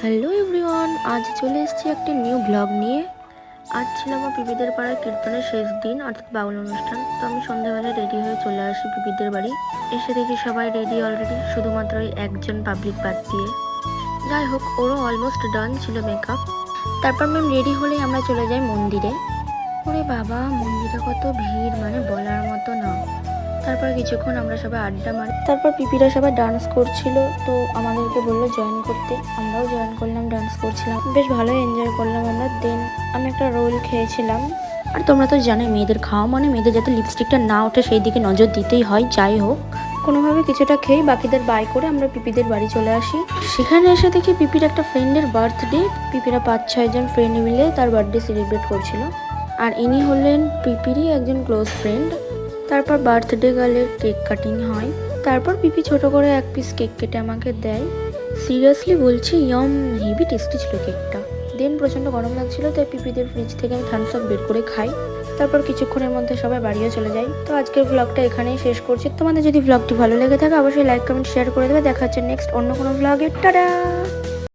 Hello everyone, আজ চলে এসেছি একটি নিউ ব্লগ নিয়ে। আজ ছিল আমার পিপিদের পাড়ার কীর্তনের শেষ দিন, অর্থাৎ বাউল অনুষ্ঠান। তো আমি সন্ধ্যাবেলায় রেডি হয়ে চলে আসি পিপিদের বাড়ি। এসে দেখি সবাই রেডি অলরেডি, শুধুমাত্র ওই একজন পাবলিক বাদ দিয়ে। যাই হোক, ওরও অলমোস্ট ডান ছিল মেকআপ। তারপর ম্যাম রেডি হলেই আমরা চলে যাই মন্দিরে। ওরে বাবা, মন্দিরে কত ভিড়, মানে বলার মতো না। তারপর কিছুক্ষণ আমরা সবাই আড্ডা মারি। তারপর পিপিরা সবাই ডান্স করছিল, তো আমাদেরকে বললো জয়েন করতে। আমরাও জয়েন করলাম, ডান্স করছিলাম, বেশ ভালোই এনজয় করলাম আমরা। দেন আমি একটা রোল খেয়েছিলাম। আর তোমরা তো জানোই, মেয়েদের খাওয়া মানে মেয়েদের যাতে লিপস্টিকটা না ওঠে সেই দিকে নজর দিতেই হয়। যাই হোক, কোনোভাবে কিছুটা খেয়ে বাকিদের বাই করে আমরা পিপিদের বাড়ি চলে আসি। সেখানে এসে দেখি পিপির একটা ফ্রেন্ডের বার্থডে। পিপিরা 5-6 জন ফ্রেন্ড মিলে তার বার্থডে সেলিব্রেট করছিল। আর ইনি হলেন পিপিরই একজন ক্লোজ ফ্রেন্ড। তারপর বার্থডে গার্লের কেক কাটিং হয়। তারপর পিপি ছোট করে এক পিস কেক কেটে আমাকে দেয়। সিরিয়াসলি বলছি, হেভি টেস্টি ছিল কেকটা। দেন প্রচণ্ড গরম লাগছিল, তাই পিপিদের ফ্রিজ থেকে আমি থামস আপ বের করে খাই। তারপর কিছুক্ষণের মধ্যে সবাই বাড়িও চলে যাই। তো আজকের ব্লগটা এখানেই শেষ করছি। তোমাদের যদি ব্লগটি ভালো লেগে থাকে অবশ্যই লাইক কমেন্ট শেয়ার করে দেবে। দেখা হচ্ছে নেক্সট অন্য কোনো ব্লগে। টাটা।